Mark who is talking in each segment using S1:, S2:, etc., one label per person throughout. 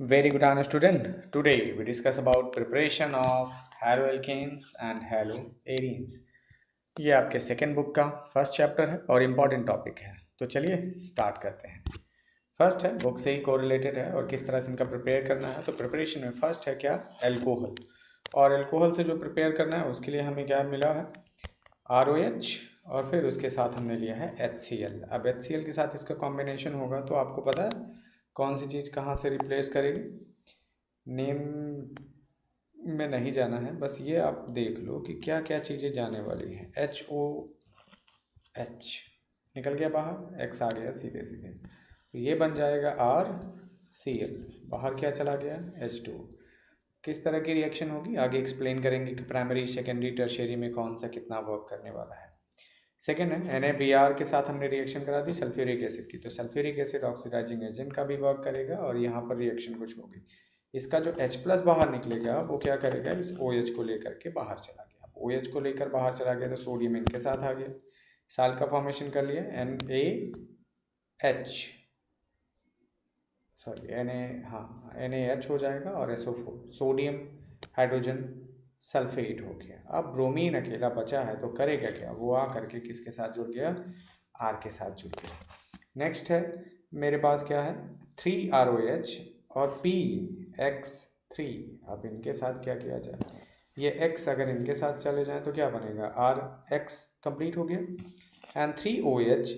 S1: Very good honor student. Today we discuss about preparation of haloalkanes and haloarenes. ये आपके second book का first chapter है और important topic है। तो चलिए स्टार्ट करते हैं। फर्स्ट है बुक से ही कोरिलेटेड है और किस तरह से इनका प्रिपेयर करना है। तो प्रिपरेशन में फर्स्ट है क्या, एल्कोहल। और एल्कोहल से जो प्रिपेयर करना है उसके लिए हमें क्या मिला है, ROH, और फिर उसके साथ हमने लिया है HCl। अब HCl के साथ इसका कॉम्बिनेशन होगा तो आपको पता है कौन सी चीज़ कहाँ से रिप्लेस करेगी। नेम में नहीं जाना है, बस ये आप देख लो कि क्या क्या चीज़ें जाने वाली हैं। HOH निकल गया बाहर, X आ गया सीधे सीधे, तो ये बन जाएगा RCl। बाहर क्या चला गया, H2। किस तरह की रिएक्शन होगी आगे एक्सप्लेन करेंगे कि प्राइमरी सेकेंडरी टर्शियरी में कौन सा कितना वर्क करने वाला है। सेकेंड है NaBr के साथ हमने रिएक्शन करा दी सल्फ्यूरिक एसिड की, तो सल्फ्यूरिक एसिड ऑक्सीडाइजिंग एजेंट का भी वर्क करेगा और यहाँ पर रिएक्शन कुछ होगी। इसका जो H+ बाहर निकलेगा वो क्या करेगा, इस OH को लेकर के बाहर चला गया। OH को लेकर बाहर चला गया तो सोडियम इनके साथ आ गया, साल्ट का फॉर्मेशन कर लिया NaH, सॉरी NaH हो जाएगा और SO4 सोडियम हाइड्रोजन सल्फेट हो गया। अब ब्रोमीन अकेला बचा है तो करेगा क्या, वो आ करके किसके साथ जुड़ गया, R के साथ जुड़ गया। नेक्स्ट है मेरे पास क्या है, 3ROH और PX3। अब इनके साथ क्या किया जाए, ये X अगर इनके साथ चले जाएं तो क्या बनेगा, RX कंप्लीट हो गया। एंड 3OH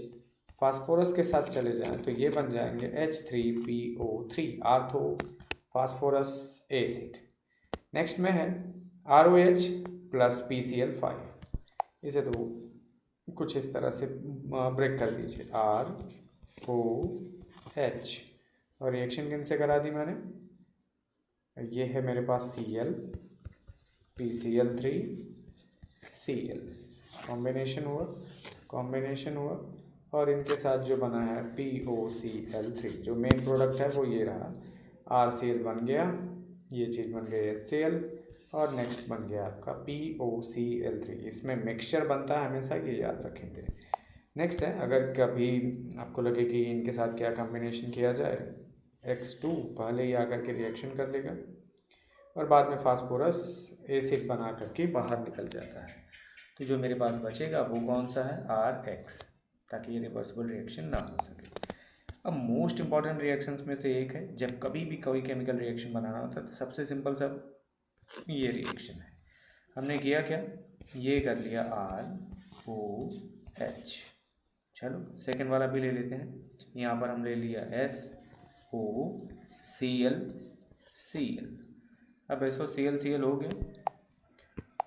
S1: फास्फोरस के साथ चले जाएं तो ये बन जाएंगे H3PO3 ortho phosphorus acid. Next में है ROH प्लस PCl5। इसे तो कुछ इस तरह से ब्रेक कर दीजिए, ROH, और रिएक्शन किन से करा दी मैंने, ये है मेरे पास Cl PCl3 Cl, कॉम्बिनेशन हुआ और इनके साथ जो बना है POCl3, जो मेन प्रोडक्ट है वो ये रहा, RCl बन गया, ये चीज़ बन गई HCl, और नेक्स्ट बन गया आपका POCl3। इसमें मिक्सचर बनता है हमेशा, ये याद रखेंगे। नेक्स्ट है, अगर कभी आपको लगे कि इनके साथ क्या कॉम्बिनेशन किया जाए, X2 पहले ही आकर के रिएक्शन कर लेगा और बाद में फास्फोरस एसिड बना करके बाहर निकल जाता है, तो जो मेरे पास बचेगा वो कौन सा है, RX, ताकि ये रिवर्सिबल रिएक्शन ना हो सके। अब मोस्ट इंपॉर्टेंट रिएक्शंस में से एक है, जब कभी भी कोई केमिकल रिएक्शन बनाना होता है तो सबसे सिंपल सा ये रिएक्शन है। हमने किया क्या, ये कर लिया ROH। चलो सेकेंड वाला भी ले लेते हैं। यहाँ पर हम ले लिया SOCl। अब SOCl हो गया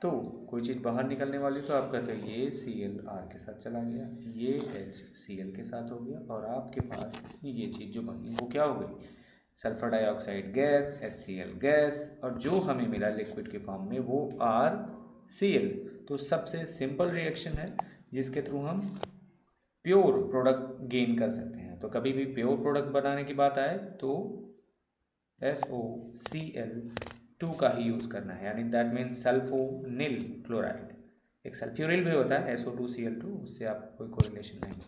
S1: तो कोई चीज़ बाहर निकलने वाली, तो आप कहते हैं ये Cl R के साथ चला गया, ये HCl के साथ हो गया, और आपके पास ये चीज़ जो बनी वो क्या हो गई, sulphur dioxide gas, HCl gas, और जो हमें मिला लिक्विड के फॉर्म में वो RCl। तो सबसे सिंपल रिएक्शन है जिसके थ्रू हम प्योर प्रोडक्ट गेन कर सकते हैं। तो कभी भी प्योर प्रोडक्ट बनाने की बात आए तो SOCl2 का ही यूज़ करना है, यानी दैट मीन्स सल्फोनिल क्लोराइड। एक सल्फ्यूरिल भी होता है SO2Cl2, उससे आपको कोई कोरिलेशन नहीं है।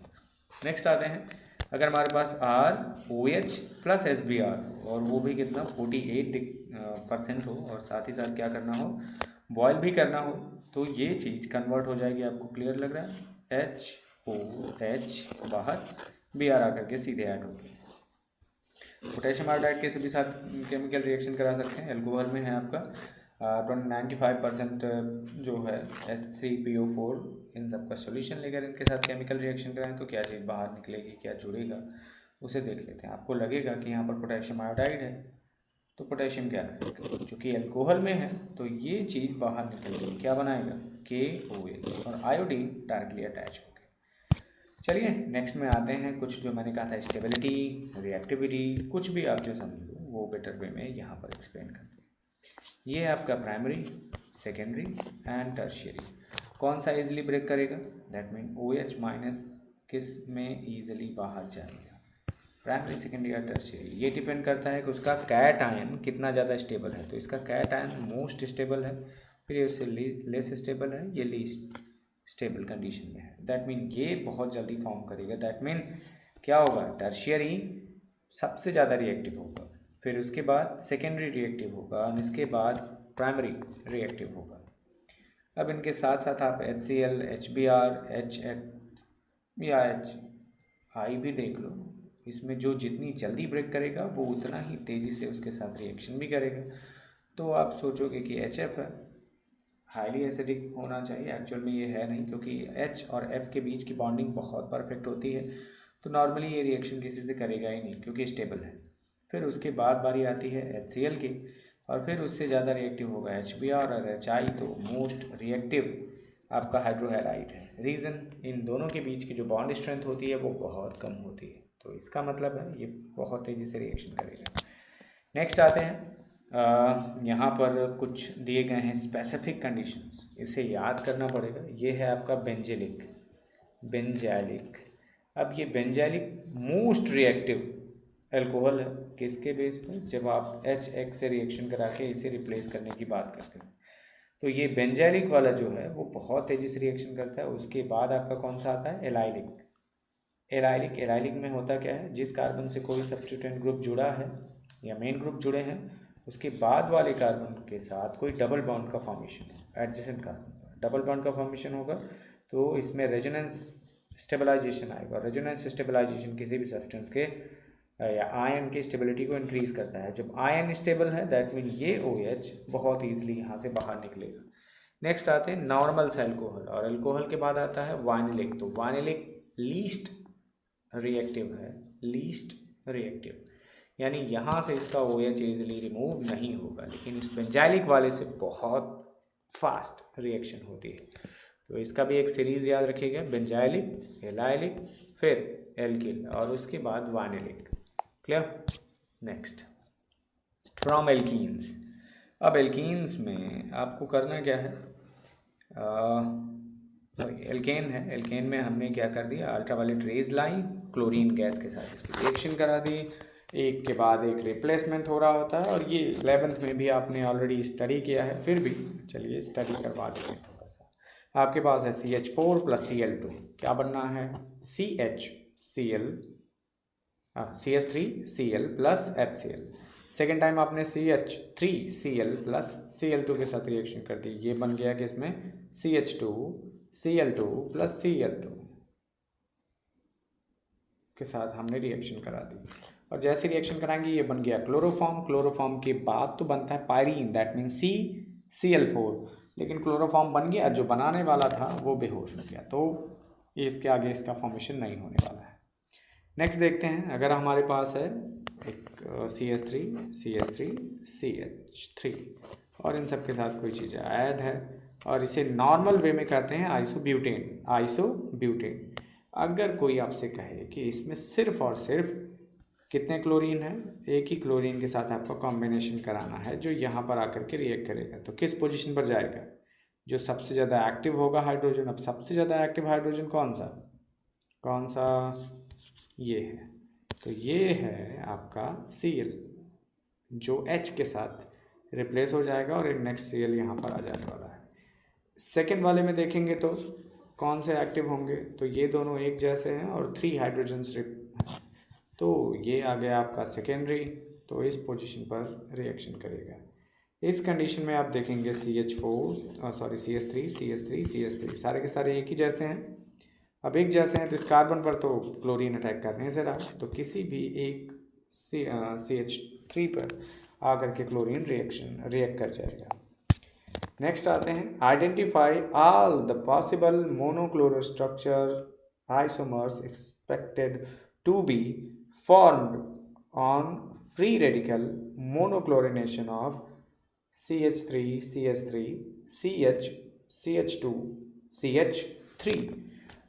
S1: नेक्स्ट आते हैं, अगर हमारे पास ROH प्लस SBr और वो भी कितना 48% हो, और साथ ही साथ क्या करना हो, बॉयल भी करना हो, तो ये चीज़ कन्वर्ट हो जाएगी। आपको क्लियर लग रहा है, HOH बाहर, Br आकर के सीधे ऐड होगी। पोटेशियम आयोडाइड के भी साथ केमिकल रिएक्शन करा सकते हैं। एल्कोहल में है आपका 95% जो है H3PO4, इन सब का सोल्यूशन लेकर इनके साथ केमिकल रिएक्शन कराएं तो क्या चीज़ बाहर निकलेगी, क्या जुड़ेगा, उसे देख लेते हैं। आपको लगेगा कि यहाँ पर पोटेशियम आयोडाइड है तो पोटेशियम क्या करेगा, चूँकि एल्कोहल में है तो ये चीज़ बाहर निकलेगी, क्या बनाएगा, KOH, और आयोडीन डायरेक्टली अटैच हो गया। चलिए नेक्स्ट में आते हैं, कुछ जो मैंने कहा था स्टेबिलिटी, रिएक्टिविटी, कुछ भी आप जो समझ लो वो बेटर वे में यहाँ पर एक्सप्लेन करते हैं। ये है आपका प्राइमरी, सेकेंडरी एंड टर्शियरी। कौन सा इजीली ब्रेक करेगा, दैट मीन OH माइनस किस में ईजिली बाहर जाएगा, प्राइमरी, सेकेंडरी या टर्शियरी। ये डिपेंड करता है कि उसका कैट आयन कितना ज़्यादा स्टेबल है। तो इसका कैट आयन मोस्ट स्टेबल है, फिर ये उससे लेस स्टेबल है, ये लीस्ट स्टेबल कंडीशन में है। दैट मीन ये बहुत जल्दी फॉर्म करेगा, दैट मीन क्या होगा, टर्शियरी सबसे ज़्यादा रिएक्टिव होगा। फिर उसके बाद सेकेंडरी रिएक्टिव होगा और इसके बाद प्राइमरी रिएक्टिव होगा। अब इनके साथ साथ आप HCl, HBr, या HI भी देख लो, इसमें जो जितनी जल्दी ब्रेक करेगा वो उतना ही तेज़ी से उसके साथ रिएक्शन भी करेगा। तो आप सोचोगे कि HF है, हाईली एसिडिक होना चाहिए, एक्चुअल में ये है नहीं, क्योंकि H और F के बीच की बॉन्डिंग बहुत परफेक्ट होती है, तो नॉर्मली ये रिएक्शन किसी से करेगा ही नहीं क्योंकि स्टेबल है। फिर उसके बाद बारी आती है HCl की, और फिर उससे ज़्यादा रिएक्टिव होगा HBr और HI, तो मोस्ट रिएक्टिव आपका हाइड्रोहैलाइड है। रीज़न, इन दोनों के बीच की जो बॉन्ड स्ट्रेंथ होती है वो बहुत कम होती है, तो इसका मतलब है ये बहुत तेज़ी से रिएक्शन करेगा। नेक्स्ट आते हैं, यहाँ पर कुछ दिए गए हैं स्पेसिफिक कंडीशंस, इसे याद करना पड़ेगा। ये है आपका बेंजाइलिक। अब ये बेंजाइलिक मोस्ट रिएक्टिव अल्कोहल है, किसके बेस पर, जब आप HX से रिएक्शन करा के इसे रिप्लेस करने की बात करते हैं, तो ये बेंजाइलिक वाला जो है वो बहुत तेज़ी से रिएक्शन करता है। उसके बाद आपका कौन सा आता है, एलाइलिक में होता क्या है, जिस कार्बन से कोई सब्स्टिट्यूएंट ग्रुप जुड़ा है या मेन ग्रुप जुड़े हैं, उसके बाद वाले कार्बन के साथ कोई डबल बॉन्ड का फॉर्मेशन हो, एडजेसेंट कार्बन डबल बॉन्ड का फॉर्मेशन होगा, तो इसमें रेजोनेंस स्टेबलाइजेशन आएगा। रेजोनेंस स्टेबलाइजेशन किसी भी सब्सटेंस के या आयन की स्टेबिलिटी को इंक्रीज करता है। जब आयन स्टेबल है दैट मीन ये OH बहुत ईजिली यहाँ से बाहर निकलेगा। नेक्स्ट आते हैं नॉर्मल अल्कोहल, और अल्कोहल के बाद आता है वाइनिलिक। तो वाइनिलिक लीस्ट रिएक्टिव यानी यहाँ से इसका OH ईजिली रिमूव नहीं होगा, लेकिन इस बेंजाइलिक वाले से बहुत फास्ट रिएक्शन होती है। तो इसका भी एक सीरीज याद रखिएगा, बेंजाइलिक, एलाइलिक, फिर एल्किल और उसके बाद vinylic. Clear. Next, from alkenes. अब एल्कीन्स में आपको करना क्या है, एल्केन है, एल्केन में हमने क्या कर दिया, अल्ट्रावायलेट रेज लाई, क्लोरीन गैस के साथ इसकी रिएक्शन करा दी, एक के बाद एक रिप्लेसमेंट हो रहा होता है, और ये 11th में भी आपने ऑलरेडी स्टडी किया है, फिर भी चलिए स्टडी करवा देते हैं थोड़ा सा। आपके पास है CH4 + Cl2, क्या बनना है, CH3Cl + HCl। सेकेंड टाइम आपने CH3Cl + Cl2 के साथ रिएक्शन कर दी, ये बन गया कि इसमें CH2Cl2 + Cl2 के साथ हमने रिएक्शन करा दी, और जैसे रिएक्शन कराएंगे ये बन गया क्लोरोफॉर्म। क्लोरोफॉर्म के बाद तो बनता है पायरीन, दैट मीन CCl4, लेकिन क्लोरोफॉर्म बन गया, जो बनाने वाला था वो बेहोश हो गया, तो इसके आगे इसका फॉर्मेशन नहीं होने वाला है। नेक्स्ट देखते हैं, अगर हमारे पास है एक CH3 और इन सब के साथ कोई चीज़ ऐड है, और इसे नॉर्मल वे में कहते हैं आइसोब्यूटेन। अगर कोई आपसे कहे कि इसमें सिर्फ और सिर्फ कितने क्लोरीन है, एक ही क्लोरीन के साथ आपको कॉम्बिनेशन कराना है जो यहाँ पर आकर के रिएक्ट करेगा, तो किस पोजीशन पर जाएगा, जो सबसे ज़्यादा एक्टिव होगा हाइड्रोजन। अब सबसे ज़्यादा एक्टिव हाइड्रोजन कौन सा, ये है, तो ये है आपका Cl, जो H के साथ रिप्लेस हो जाएगा और एक नेक्स्ट Cl यहाँ पर आ जाने वाला है। सेकेंड वाले में देखेंगे तो कौन से एक्टिव होंगे, तो ये दोनों एक जैसे हैं और 3 हाइड्रोजन, तो ये आ गया आपका सेकेंडरी, तो इस पोजीशन पर रिएक्शन करेगा। इस कंडीशन में आप देखेंगे CH3 सारे के सारे एक ही जैसे हैं। अब एक जैसे हैं तो इस कार्बन पर तो क्लोरीन अटैक करने से रहा, तो किसी भी एक CH3 पर आकर के क्लोरीन रिएक्ट कर जाएगा। नेक्स्ट आते हैं, identify all the possible monochloro structure isomers expected to be formed on free radical monochlorination of CH3, CH2, CH3।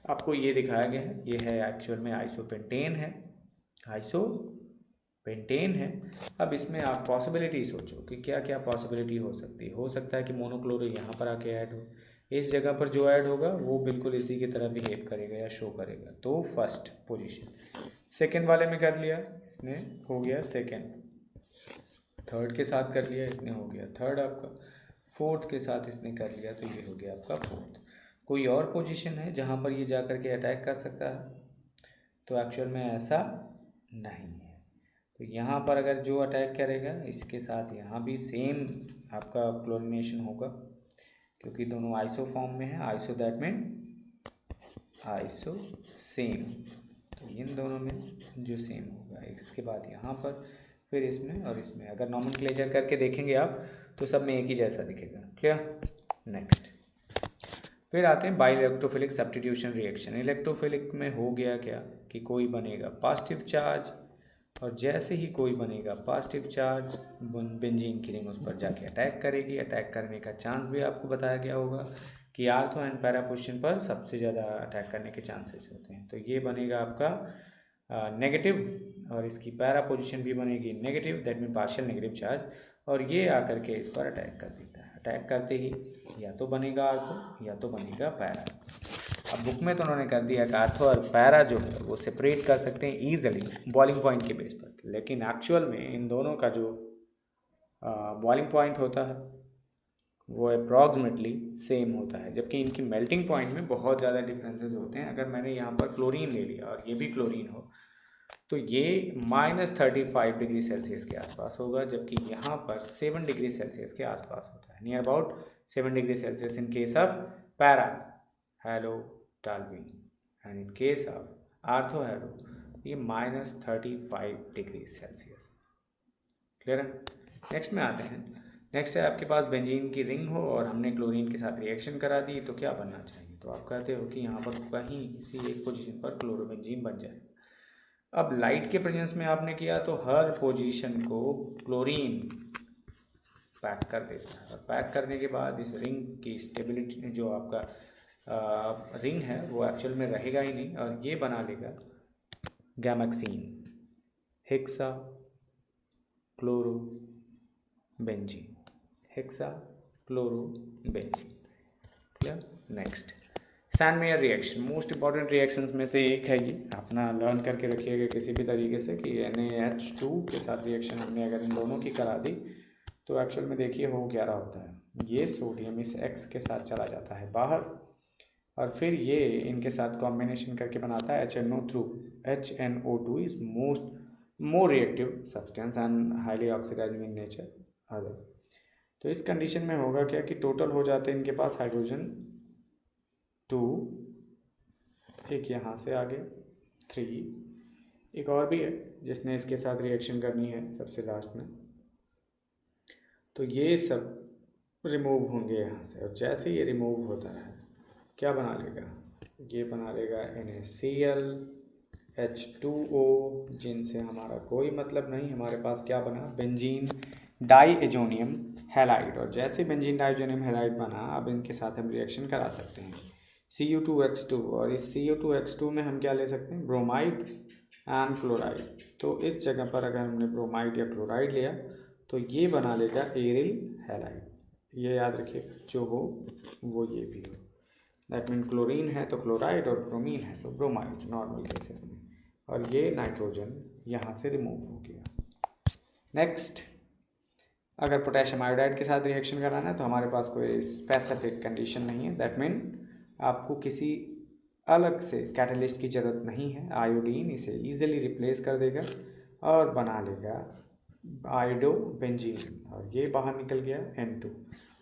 S1: आपको ये दिखाया गया है, ये है एक्चुअल में आइसोपेंटेन है। अब इसमें आप पॉसिबिलिटी सोचो कि क्या क्या पॉसिबिलिटी हो सकती है। हो सकता है कि मोनोक्लोरो यहाँ पर आके ऐड हो, इस जगह पर जो ऐड होगा वो बिल्कुल इसी की तरह बिहेव करेगा या शो करेगा, तो फर्स्ट पोजीशन। सेकेंड वाले में कर लिया, इसने हो गया सेकेंड। थर्ड के साथ कर लिया, इसने हो गया थर्ड आपका। फोर्थ के साथ इसने कर लिया, तो ये हो गया आपका फोर्थ। कोई और पोजीशन है जहाँ पर ये जा कर के अटैक कर सकता है, तो एक्चुअल में ऐसा नहीं है। तो यहाँ पर अगर जो अटैक करेगा इसके साथ यहाँ भी सेम आपका क्लोरीनेशन होगा, क्योंकि दोनों आइसो फॉर्म में है। Iso that mean iso same, तो इन दोनों में जो सेम होगा। इसके बाद यहाँ पर फिर इसमें और इसमें अगर नॉमेनक्लेचर करके देखेंगे आप तो सब में एक ही जैसा दिखेगा। क्लियर? नेक्स्ट फिर आते हैं by electrophilic substitution reaction. Electrophilic में हो गया क्या कि कोई बनेगा पॉजिटिव चार्ज, और जैसे ही कोई बनेगा पॉजिटिव चार्ज बेंजीन की रिंग उस पर जाके अटैक करेगी। अटैक करने का चांस भी आपको बताया गया होगा कि आर्थो एंड पैरा पोजीशन पर सबसे ज़्यादा अटैक करने के चांसेस होते हैं। तो ये बनेगा आपका नेगेटिव, और इसकी पैरा पोजीशन भी बनेगी negative, that mean partial negative charge, और ये आकर के इस पर अटैक कर देता है। अटैक करते ही या तो बनेगा आर्थो या तो बनेगा पैरा। अब बुक में तो उन्होंने कर दिया कि आर्थो और पैरा जो है वो सेपरेट कर सकते हैं ईजिली बॉइलिंग पॉइंट के बेस पर, लेकिन एक्चुअल में इन दोनों का जो बॉइलिंग पॉइंट होता है वो अप्रॉक्सीमेटली सेम होता है, जबकि इनकी मेल्टिंग पॉइंट में बहुत ज़्यादा डिफरेंसेस होते हैं। अगर मैंने यहाँ पर क्लोरीन ले लिया और ये भी क्लोरीन हो तो ये -35 डिग्री सेल्सियस के आसपास होगा, जबकि यहाँ पर 7 डिग्री सेल्सियस के आसपास होता है, near about 7 degree Celsius in case of para halo toluene, and in case of ortho halo ये -35 डिग्री सेल्सियस। क्लियर है? नेक्स्ट में आते हैं। नेक्स्ट है आपके पास बेंजीन की रिंग हो और हमने क्लोरीन के साथ रिएक्शन करा दी, तो क्या बनना चाहिए? तो आप कहते हो कि यहाँ पर कहीं किसी एक पोजीशन पर क्लोरोबेंजीन बन जाए। अब लाइट के प्रेजेंस में आपने किया तो हर पोजीशन को क्लोरीन पैक कर देता है, और पैक करने के बाद इस रिंग की स्टेबिलिटी जो आपका रिंग है वो एक्चुअल में रहेगा ही नहीं, और ये बना लेगा gammexane hexa chloro benzene, hexa chloro benzene. Clear? Next Sandmeyer reaction, most important reactions में से एक है ये, अपना लर्न करके रखिएगा किसी भी तरीके से कि NaH2 के साथ रिएक्शन हमने अगर इन दोनों की करा दी तो एक्चुअल में देखिए हो क्या रहा होता है। ये सोडियम इस X के साथ चला जाता है बाहर, और फिर ये इनके साथ कॉम्बिनेशन करके बनाता है HNO2 is more reactive substance and highly oxidising in nature other. तो इस कंडीशन में होगा क्या कि टोटल हो जाते हैं इनके पास हाइड्रोजन 2, एक यहाँ से आगे 3, एक और भी है जिसने इसके साथ रिएक्शन करनी है सबसे लास्ट में, तो ये सब रिमूव होंगे यहाँ से। और जैसे ये रिमूव होता है क्या बना लेगा? ये बना लेगा NaCl H2O, जिनसे हमारा कोई मतलब नहीं। हमारे पास क्या बना? बेंजीन डाईएजोनियम हैलाइड, और जैसे बेंजीन डाईएजोनियम हैलाइड बना अब इनके साथ हम रिएक्शन करा सकते हैं Cu2X2, और इस Cu2X2 में हम क्या ले सकते हैं? Bromide and chloride. तो इस जगह पर अगर हमने ब्रोमाइड या क्लोराइड लिया तो ये बना लेगा एरिल हैलाइड। ये याद रखिए, जो हो वो ये भी हो, दैट मीन क्लोरीन है तो क्लोराइड और ब्रोमीन है तो ब्रोमाइड नॉर्मल केसेस में, और ये नाइट्रोजन यहाँ से रिमूव हो गया। नेक्स्ट, अगर पोटेशियम आयोडाइड के साथ रिएक्शन कराना है तो हमारे पास कोई स्पेसिफिक कंडीशन नहीं है, दैट मीन आपको किसी अलग से कैटलिस्ट की ज़रूरत नहीं है। आयोडीन इसे ईजिली रिप्लेस कर देगा और बना लेगा आयोडो बेंजीन, और ये बाहर निकल गया N2।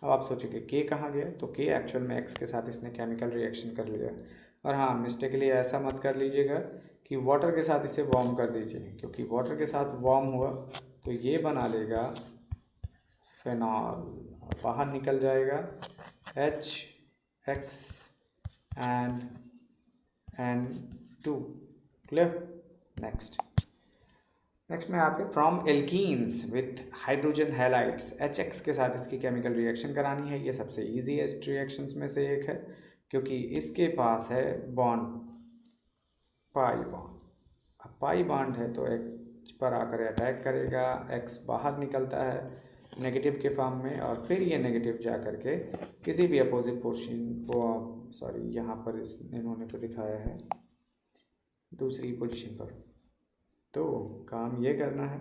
S1: अब आप सोचोगे के कहाँ गया? तो के एक्चुअल में X के साथ इसने केमिकल रिएक्शन कर लिया। और हाँ, मिस्टेकली ऐसा मत कर लीजिएगा कि वाटर के साथ इसे वार्म कर दीजिए, क्योंकि वाटर के साथ वार्म हुआ तो ये बना लेगा फेनॉल, बाहर निकल जाएगा HX and N2। Clear? Next में आते हैं from alkenes with hydrogen halides, HX के साथ इसकी केमिकल रिएक्शन करानी है। ये सबसे ईजीएस्ट रिएक्शंस में से एक है, क्योंकि इसके पास है बॉन्ड पाई बॉन्ड। अब पाई बॉन्ड है तो H पर आकर अटैक करेगा, X बाहर निकलता है नेगेटिव के फॉर्म में, और फिर ये नेगेटिव जा करके किसी भी अपोजिट पोजीशन यहाँ पर इन्होंने को दिखाया है दूसरी पोजीशन पर। तो काम ये करना है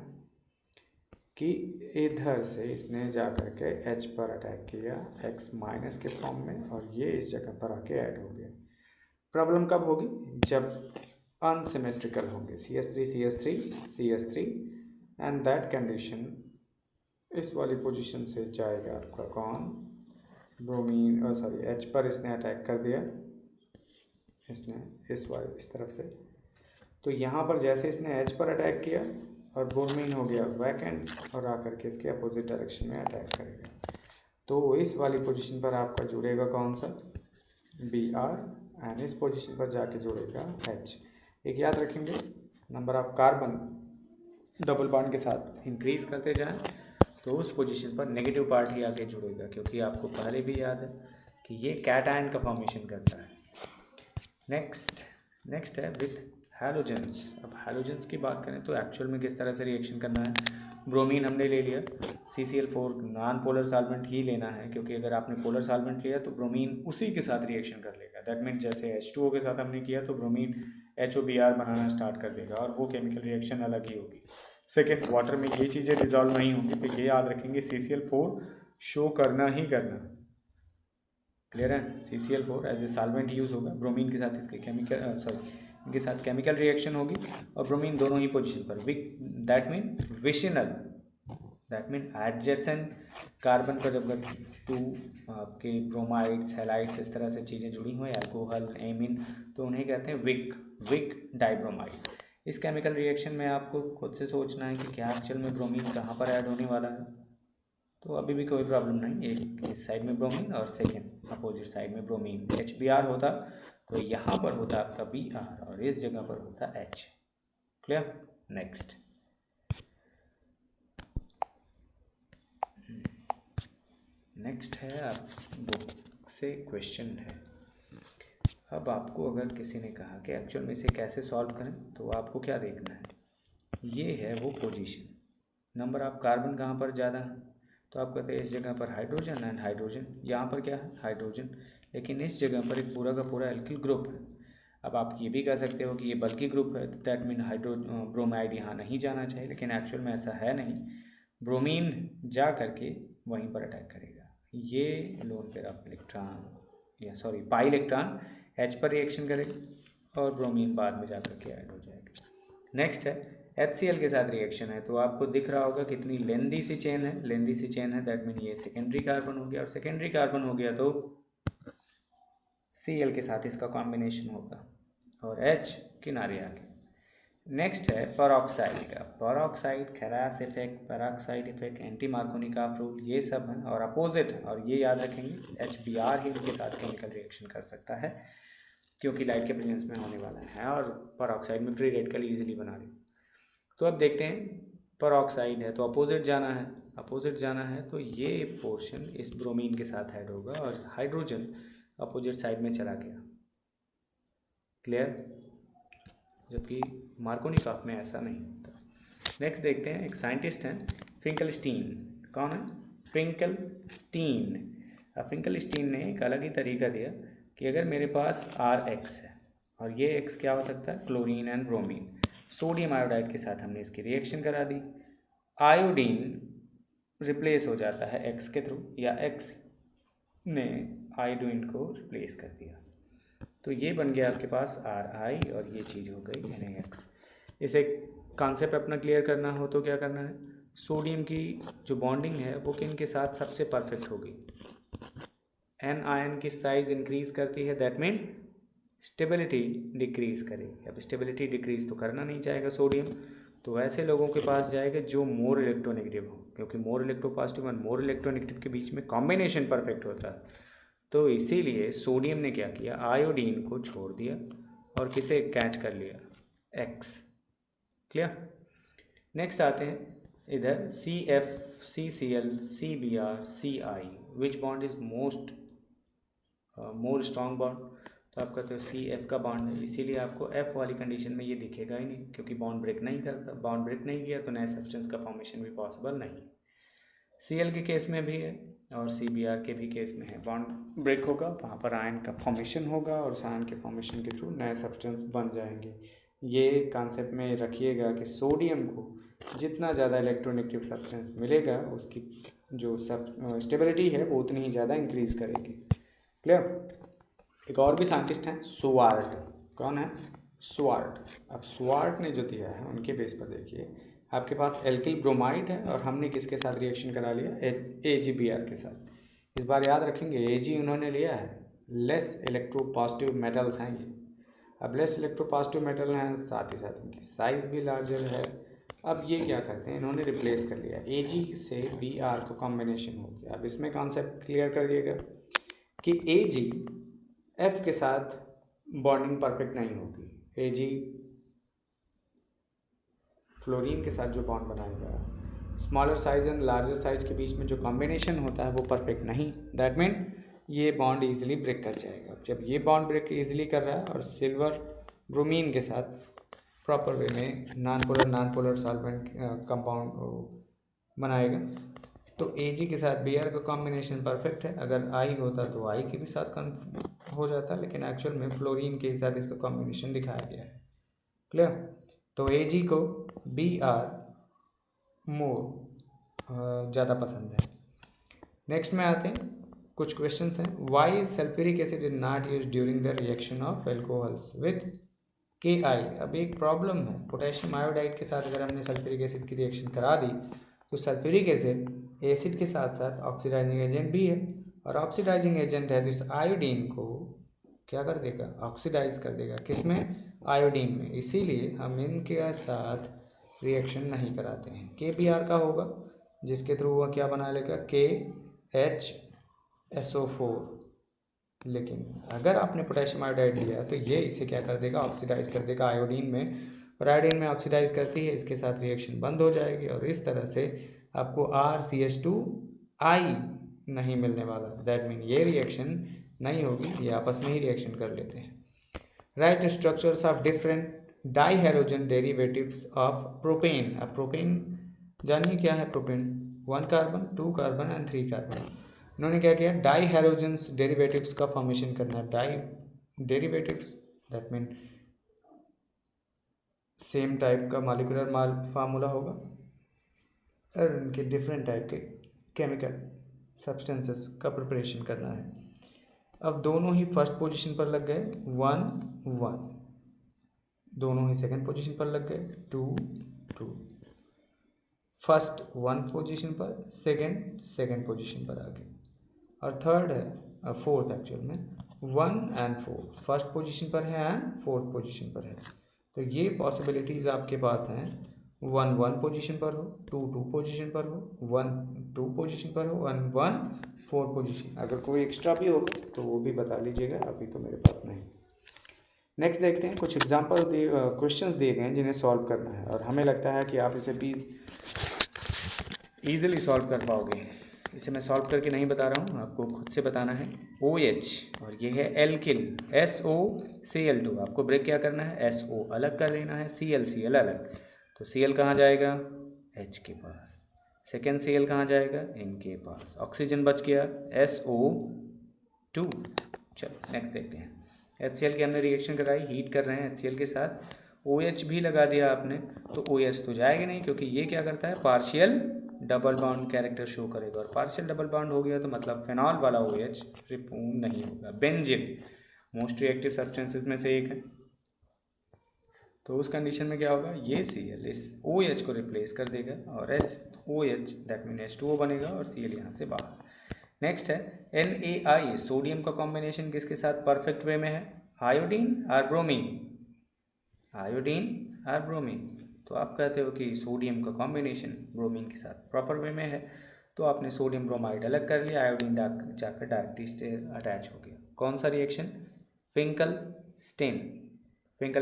S1: कि इधर से इसने जा करके H पर अटैक किया X माइनस के फॉर्म में, और ये इस जगह पर आके ऐड हो गया। प्रॉब्लम कब होगी? जब अनसिमेट्रिकल होंगे, CH3 CH3 CH3 and that condition, इस वाली पोजीशन से जाएगा आपका कौन, ब्रोमीन, सॉरी एच पर इसने अटैक कर दिया, इसने इस तरफ से। तो यहाँ पर जैसे इसने एच पर अटैक किया और ब्रोमीन हो गया वैकेंट और आकर के इसके अपोजिट डायरेक्शन में अटैक करेगा। तो इस वाली पोजीशन पर आपका जुड़ेगा कौन सा, बी आर, एंड इस पोजीशन पर जाके जुड़ेगा एच। एक याद रखेंगे, number of carbon double bond के साथ इंक्रीज करते जाएं तो उस पोजीशन पर नेगेटिव पार्ट ही आके जुड़ेगा, क्योंकि आपको पहले भी याद है कि ये कैटायन का फॉर्मेशन करता है। नेक्स्ट है विथ हैलोजेंस। अब हैलोजेंस की बात करें तो एक्चुअल में किस तरह से रिएक्शन करना है। ब्रोमीन हमने ले लिया, CCl4 नॉन पोलर सॉल्वेंट ही लेना है, क्योंकि अगर आपने पोलर सॉल्वेंट लिया तो ब्रोमीन उसी के साथ रिएक्शन कर लेगा। दैट मीन जैसे H2O के साथ हमने किया तो ब्रोमीन HOBr बनाना स्टार्ट कर देगा और वो केमिकल रिएक्शन अलग ही होगी। सेकेंड, वाटर में ये चीज़ें डिजॉल्व नहीं होंगी, तो ये याद रखेंगे CCl4 शो करना ही करना। क्लियर है, CCl4 as a solvent use होगा, ब्रोमीन के साथ इसके इनके साथ केमिकल रिएक्शन होगी और ब्रोमीन दोनों ही पोजीशन पर that mean vicinal, that mean adjacent carbon पर जब टू आपके ब्रोमाइड्स, हैलाइड्स, इस तरह से चीज़ें जुड़ी हुई, अल्कोहल, एमीन, तो उन्हें कहते हैं विक डाइब्रोमाइड। इस केमिकल रिएक्शन में आपको खुद से सोचना है कि क्या एक्चुअल में ब्रोमीन कहाँ पर ऐड होने वाला है। तो अभी भी कोई प्रॉब्लम नहीं, एक इस साइड में ब्रोमीन और सेकेंड अपोजिट साइड में ब्रोमीन। HBr होता तो यहाँ पर होता आपका Br और इस जगह पर होता H। क्लियर। नेक्स्ट है आप बुक से क्वेश्चन है। अब आपको अगर किसी ने कहा कि एक्चुअल में इसे कैसे सॉल्व करें, तो आपको क्या देखना है, ये है वो पोजीशन, नंबर ऑफ कार्बन कहाँ पर ज़्यादा है, तो आप कहते हैं इस जगह पर हाइड्रोजन एंड हाइड्रोजन, यहाँ पर क्या है हाइड्रोजन, लेकिन इस जगह पर एक पूरा का पूरा एल्किल ग्रुप है। अब आप ये भी कह सकते हो कि ये बल्कि ग्रुप है, दैट मीन ब्रोमाइड यहाँ नहीं जाना चाहिए, लेकिन एक्चुअल में ऐसा है नहीं। ब्रोमीन जा करके वहीं पर अटैक करेगा। ये lone pair of electron pi electron H पर रिएक्शन करेगा और ब्रोमीन बाद में जा करके ऐड हो जाएगा। नेक्स्ट है HCl के साथ रिएक्शन है, तो आपको दिख रहा होगा कितनी लेंदी सी चेन है, दैट मीन ये सेकेंडरी कार्बन हो गया, और सेकेंडरी कार्बन हो गया तो Cl के साथ इसका कॉम्बिनेशन होगा और H किनारे आ गया। नेक्स्ट है परऑक्साइड का, peroxide, Kharasch effect, peroxide effect, anti Markovnikov rule, ये सब हैं और अपोजिट, और ये याद रखेंगे HBr ही इनके साथ केमिकल रिएक्शन कर सकता है, क्योंकि लाइट के प्रेजेंस में होने वाला है और परऑक्साइड में फ्री रेडिकल इजीली बना रही। तो अब देखते हैं, परऑक्साइड है तो अपोजिट जाना है, तो ये पोर्शन इस ब्रोमीन के साथ ऐड होगा और हाइड्रोजन अपोजिट साइड में चला गया। क्लियर, जबकि मार्कोनिकॉफ में ऐसा नहीं होता। नेक्स्ट देखते हैं, एक साइंटिस्ट हैं फिंकलस्टीन। कौन है? फिंकलस्टीन। अब फिंकलस्टीन ने एक अलग ही तरीका दिया कि अगर मेरे पास RX है और ये X क्या हो सकता है, chlorine and bromine, sodium iodide के साथ हमने इसकी रिएक्शन करा दी, आयोडीन रिप्लेस हो जाता है X के थ्रू, या X ने आयोडीन को रिप्लेस कर दिया, तो ये बन गया आपके पास RI और ये चीज़ हो गई NaX। इसे कॉन्सेप्ट अपना क्लियर करना हो तो क्या करना है, सोडियम की जो बॉन्डिंग है वो किन के साथ सबसे परफेक्ट होगी, N आयन की साइज इंक्रीज करती है, दैट मीन स्टेबिलिटी डिक्रीज करेगी। अब स्टेबिलिटी डिक्रीज तो करना नहीं चाहेगा सोडियम, तो ऐसे लोगों के पास जाएगा जो मोर इलेक्ट्रोनेगेटिव हो, क्योंकि मोर इलेक्ट्रोपॉजिटिव और मोर इलेक्ट्रोनेगेटिव के बीच में कॉम्बिनेशन परफेक्ट होता है। तो इसीलिए सोडियम ने क्या किया, आयोडीन को छोड़ दिया और किसे कैच कर लिया, X। क्लियर। नेक्स्ट आते हैं इधर CF, CCl, CBr, CI, which bond is more strong bond, तो आप कहते हो CF का बॉन्ड है, इसीलिए आपको F वाली कंडीशन में ये दिखेगा ही नहीं, क्योंकि बॉन्ड ब्रेक नहीं करता, बॉन्ड ब्रेक नहीं किया तो नए सब्सटेंस का फॉर्मेशन भी पॉसिबल नहीं। Cl के केस में भी है और CBr के भी केस में है, बॉन्ड ब्रेक होगा, वहाँ पर आयन का फॉर्मेशन होगा और उस आयन के फॉर्मेशन के थ्रू नए सब्सटेंस बन जाएंगे। ये कॉन्सेप्ट में रखिएगा कि सोडियम को जितना ज़्यादा इलेक्ट्रोनेगेटिव सब्सटेंस मिलेगा उसकी जो स्टेबिलिटी है वो उतनी ही ज़्यादा इंक्रीज करेगी। क्लियर। एक और भी साइंटिस्ट हैं स्वार्ट। कौन है? स्वार्ट। अब स्वार्ट ने जो दिया है उनके बेस पर देखिए, आपके पास एल्किल ब्रोमाइड है और हमने किसके साथ रिएक्शन करा लिया, AgBr के साथ। इस बार याद रखेंगे Ag उन्होंने लिया है, लेस इलेक्ट्रोपॉजिटिव मेटल्स हैं ये। अब लेस इलेक्ट्रोपॉजिटिव मेटल हैं, साथ ही साथ इनकी साइज़ भी लार्जर है। अब ये क्या करते हैं, इन्होंने रिप्लेस कर लिया, Ag से Br का कॉम्बिनेशन हो गया। अब इसमें कॉन्सेप्ट क्लियर कर दिएगा कि Ag F के साथ बॉन्डिंग परफेक्ट नहीं होगी। Ag फ्लोरीन के साथ जो बॉन्ड बनाएगा, smaller size and larger size के बीच में जो कॉम्बिनेशन होता है वो परफेक्ट नहीं। दैट मीन ये बॉन्ड इजीली ब्रेक कर जाएगा। जब ये बॉन्ड ब्रेक इजीली कर रहा है और सिल्वर ब्रोमीन के साथ प्रॉपर वे में नॉन पोलर सॉल्वेंट कंपाउंड बनाएगा, तो Ag के साथ Br का कॉम्बिनेशन परफेक्ट है। अगर I होता तो I के भी साथ हो जाता, लेकिन एक्चुअल में फ्लोरीन के साथ इसका कॉम्बिनेशन दिखाया गया है। क्लियर? तो Ag को Br मोर ज़्यादा पसंद है। नेक्स्ट में आते हैं, कुछ क्वेश्चंस हैं। Why sulphuric acid is not use during the reaction of alcohols with Ki? अब एक प्रॉब्लम है, पोटेशियम आयोडाइड के साथ अगर हमने सल्फ्यूरिक एसिड की रिएक्शन करा दी तो सल्फ्यूरिक एसिड के साथ साथ ऑक्सीडाइजिंग एजेंट भी है, और ऑक्सीडाइजिंग एजेंट है तो इस आयोडीन को क्या कर देगा, ऑक्सीडाइज कर देगा। किसमें? आयोडीन में। इसीलिए हम इनके साथ रिएक्शन नहीं कराते हैं। KBr का होगा, जिसके थ्रू वह क्या बना लेगा, KHSO4। लेकिन अगर आपने पोटेशियम आयोडाइड लिया तो ये इसे क्या कर देगा, ऑक्सीडाइज कर देगा आयोडीन में, और आयोडीन में ऑक्सीडाइज करती है, इसके साथ रिएक्शन बंद हो जाएगी और इस तरह से आपको RCH2I नहीं मिलने वाला। दैट मीन ये रिएक्शन नहीं होगी, ये आपस में ही रिएक्शन कर लेते हैं। Write structures of different dihalogen derivatives of propane. अब प्रोपेन जानिए क्या है। Propane 1 carbon 2 carbon and 3 carbon. उन्होंने क्या किया, डाई हैलोजेंस डेरिवेटिव्स का फॉर्मेशन करना है। Di derivatives that mean same type का मॉलिक्यूलर फार्मूला होगा और उनके डिफरेंट टाइप के केमिकल सब्सटेंसेस का प्रिपरेशन करना है। अब दोनों ही फर्स्ट पोजीशन पर लग गए 1 1, दोनों ही सेकंड पोजीशन पर लग गए 2 2। फर्स्ट 1 पोजीशन पर, सेकंड पोजीशन पर आ गए, और थर्ड है फोर्थ एक्चुअल में 1 एंड 4 फर्स्ट पोजीशन पर है एंड फोर्थ पोजीशन पर है। तो ये पॉसिबिलिटीज़ आपके पास हैं, 1 1 पोजीशन पर हो, 2 2 पोजीशन पर हो, 1 2 पोजीशन पर हो, 1 1 4 पोजीशन। अगर कोई एक्स्ट्रा भी होगा तो वो भी बता लीजिएगा, अभी तो मेरे पास नहीं। नेक्स्ट देखते हैं, कुछ एग्जाम्पल क्वेश्चंस दिए गए हैं जिन्हें सॉल्व करना है, और हमें लगता है कि आप इसे प्लीज़ ईजिली सॉल्व कर पाओगे। इसे मैं सॉल्व करके नहीं बता रहा हूँ, आपको खुद से बताना है। OH और ये है एल्किल SOCl2। आपको ब्रेक क्या करना है, SO अलग कर लेना है, CL अलग। तो Cl कहाँ जाएगा, H के पास। सेकेंड Cl कहाँ जाएगा, N के पास। ऑक्सीजन बच गया SO2। चलो नेक्स्ट देखते हैं। HCl की हमने रिएक्शन कराई, हीट कर रहे हैं HCl के साथ, OH भी लगा दिया आपने, तो OH तो जाएगा नहीं, क्योंकि ये क्या करता है, partial double bond character show करेगा, और पार्शियल डबल बॉन्ड हो गया तो मतलब फिनॉल वाला OH रिमूव नहीं होगा। बेंजीन मोस्ट रिएक्टिव सब्सटेंसेस में से एक है, तो उस कंडीशन में क्या होगा, ये Cl इस OH को रिप्लेस कर देगा और OH दैट मीन H2O बनेगा और Cl यहाँ से बाहर। नेक्स्ट है NaI, सोडियम का कॉम्बिनेशन किसके साथ परफेक्ट वे में है, आयोडीन और ब्रोमीन, आयोडीन और ब्रोमीन। तो आप कहते हो कि सोडियम का कॉम्बिनेशन ब्रोमीन के साथ प्रॉपर वे में है, तो आपने सोडियम ब्रोमाइड अलग कर लिया, आयोडीन जाकर डायरेक्टली अटैच हो गया। कौन सा रिएक्शन, फिंकल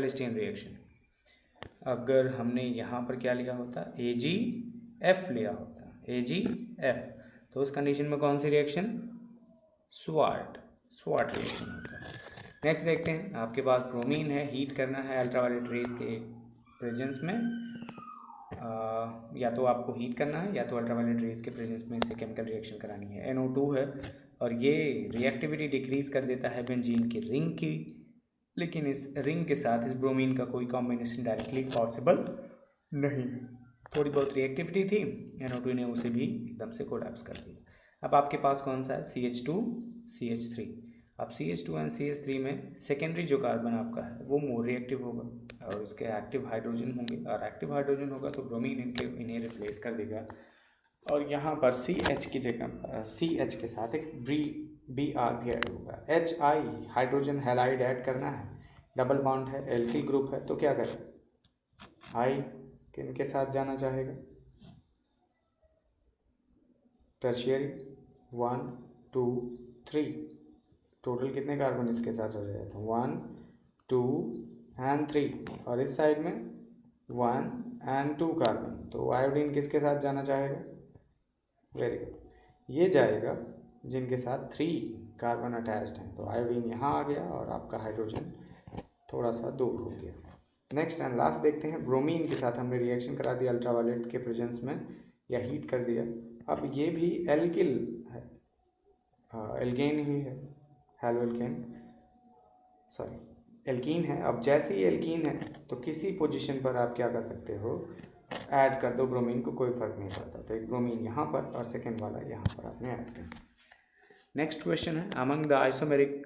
S1: स्टेन रिएक्शन। अगर हमने यहाँ पर क्या लिया होता, AgF लिया होता, AgF, तो उस कंडीशन में कौन सी रिएक्शन, स्वाट रिएक्शन होता है। नेक्स्ट देखते हैं, आपके पास ब्रोमीन है, हीट करना है अल्ट्रावायलेट रेज के प्रेजेंस में, या तो आपको हीट करना है या तो अल्ट्रावायलेट रेज के प्रेजेंस में इसे केमिकल रिएक्शन करानी है। NO2 है और ये रिएक्टिविटी डिक्रीज कर देता है बेंजीन की रिंग की, लेकिन इस रिंग के साथ इस ब्रोमीन का कोई कॉम्बिनेशन डायरेक्टली पॉसिबल नहीं। थोड़ी बहुत रिएक्टिविटी थी, NO2 ने उसे भी एकदम से कोलैप्स कर दिया। अब आपके पास कौन सा है, CH2 CH3। अब CH2 एंड CH3 में सेकेंडरी जो कार्बन आपका है वो मोर रिएक्टिव होगा और उसके एक्टिव हाइड्रोजन होंगे, और एक्टिव हाइड्रोजन होगा तो ब्रोमीन इन्हें रिप्लेस कर देगा, और यहाँ पर CH की जगह CH के साथ एक Br भी ऐड होगा। HI हाइड्रोजन हैलाइड ऐड करना है, डबल बॉन्ड है, एल्किल ग्रुप है, तो क्या करें, I किन के साथ जाना चाहेगा, टर्शियरी 1 2 3, टोटल कितने कार्बन इसके साथ हो जाए तो 1 2 एंड 3, और इस साइड में 1 एंड 2 कार्बन, तो आयोडीन किसके साथ जाना चाहेगा, वेरी गुड, ये जाएगा जिनके साथ 3 कार्बन अटैच्ड हैं, तो आयोडीन यहाँ आ गया और आपका हाइड्रोजन थोड़ा सा दूर हो गया। नेक्स्ट एंड लास्ट देखते हैं, ब्रोमीन के साथ हमने रिएक्शन करा दिया अल्ट्रावायलेट के प्रेजेंस में या हीट कर दिया। अब ये भी एल्किल है, एल्केन ही है, हेलो एल्केन, सॉरी एल्कीन है। अब जैसे ही एल्कीन है तो किसी पोजीशन पर आप क्या कर सकते हो, ऐड कर दो ब्रोमीन को, कोई फर्क नहीं पड़ता, तो एक ब्रोमीन यहाँ पर और सेकेंड वाला यहाँ पर आपने ऐड कर। नेक्स्ट क्वेश्चन है, among the isomeric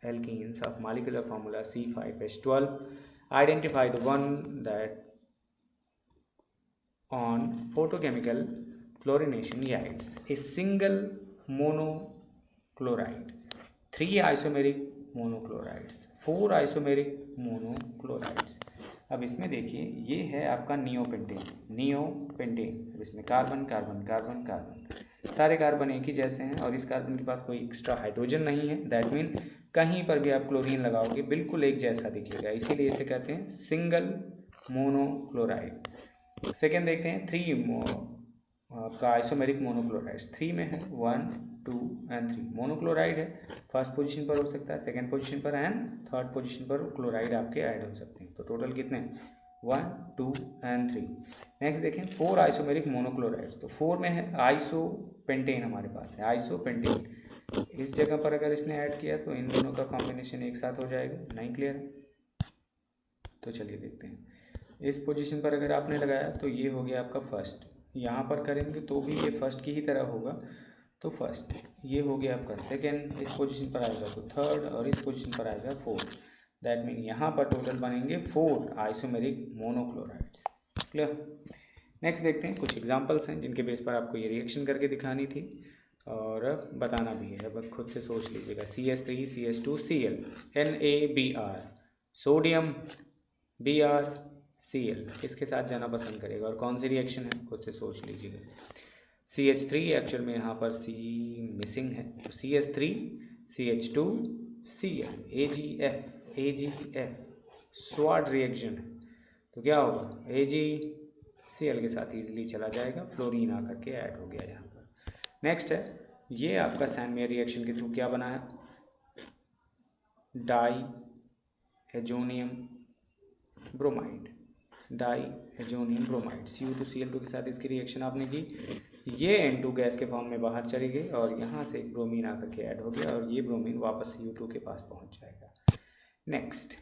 S1: alkenes of molecular formula C5H12 identify the one that on photochemical chlorination yields a single monochloride, 3 isomeric monochlorides, 4 isomeric monochlorides। अब इसमें देखिए ये है आपका नियोपेंटेन, अब इसमें कार्बन कार्बन कार्बन कार्बन, सारे कार्बन एक ही जैसे हैं और इस कार्बन के पास कोई एक्स्ट्रा हाइड्रोजन नहीं है, दैट मीन कहीं पर भी आप क्लोरीन लगाओगे बिल्कुल एक जैसा दिखेगा, इसीलिए इसे कहते हैं सिंगल मोनोक्लोराइड। सेकेंड देखते हैं, 3 आपका आइसोमेरिक मोनोक्लोराइड्स, 3 में है 1 2 एंड 3, मोनोक्लोराइड है, फर्स्ट पोजीशन पर हो सकता है, सेकेंड पोजीशन पर एंड थर्ड पोजीशन पर क्लोराइड आपके ऐड हो सकते हैं, तो टोटल कितने 1 2 एंड 3। नेक्स्ट देखें 4 आइसोमेरिक मोनोक्लोराइड्स, तो 4 में है आइसोपेंटेन, हमारे पास है आइसोपेंटेन, इस जगह पर अगर इसने ऐड किया तो इन दोनों का कॉम्बिनेशन एक साथ हो जाएगा, नहीं क्लियर है, तो चलिए देखते हैं। इस पोजीशन पर अगर आपने लगाया तो ये हो गया आपका फर्स्ट, यहाँ पर करेंगे तो भी ये फर्स्ट की ही तरह होगा, तो फर्स्ट, ये हो गया आपका सेकेंड, इस पोजीशन पर आएगा तो थर्ड, और इस पोजीशन पर आएगा फोर्थ, दैट मीन यहाँ पर टोटल बनेंगे 4 आइसोमेरिक मोनोक्लोराइड्स। क्लियर। नेक्स्ट देखते हैं, कुछ एग्जांपल्स हैं जिनके बेस पर आपको ये रिएक्शन करके दिखानी थी और बताना भी है, अब खुद से सोच लीजिएगा। CH3 CH2 Cl, NaBr, sodium Br Cl, इसके साथ जाना पसंद करेगा और कौन सी रिएक्शन है खुद से सोच लीजिएगा। CH3 एक्चुअल में यहाँ पर C मिसिंग है, तो CH3 CH2 Cl, AgF स्वाड reaction है, तो क्या होगा AgCl के साथ इजीली चला जाएगा, फ्लोरीन आकर के ऐड हो गया यहाँ पर। नेक्स्ट है, ये आपका सैनमेयर रिएक्शन के थ्रू क्या बना है, diazonium bromide, diazonium bromide, Cu2Cl2 के साथ इसकी रिएक्शन आपने की, ये N2 गैस के फॉर्म में बाहर चली गई और यहाँ से एक ब्रोमीन आकर के ऐड हो गया और ये ब्रोमीन वापस Cu2 के पास पहुँच जाएगा। नेक्स्ट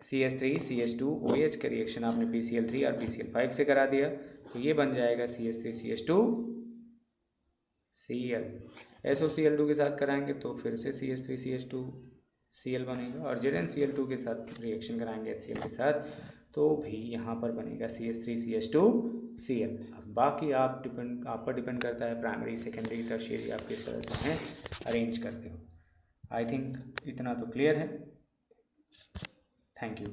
S1: CH3 CH2 OH का रिएक्शन आपने PCl3 और PCl5 से करा दिया, तो ये बन जाएगा CH3 CH2 Cl, SOCl2 के साथ कराएंगे तो फिर से CH3 CH2 Cl बनेगा, और ZnCl2 के साथ रिएक्शन कराएंगे HCl के साथ तो भी यहाँ पर बनेगा CH3 CH2 Cl। अब बाकी आप पर डिपेंड करता है प्राइमरी सेकेंडरी टर्शियरी आप किस तरह से हैं अरेंज करते हो। आई थिंक इतना तो क्लियर है। Thank you.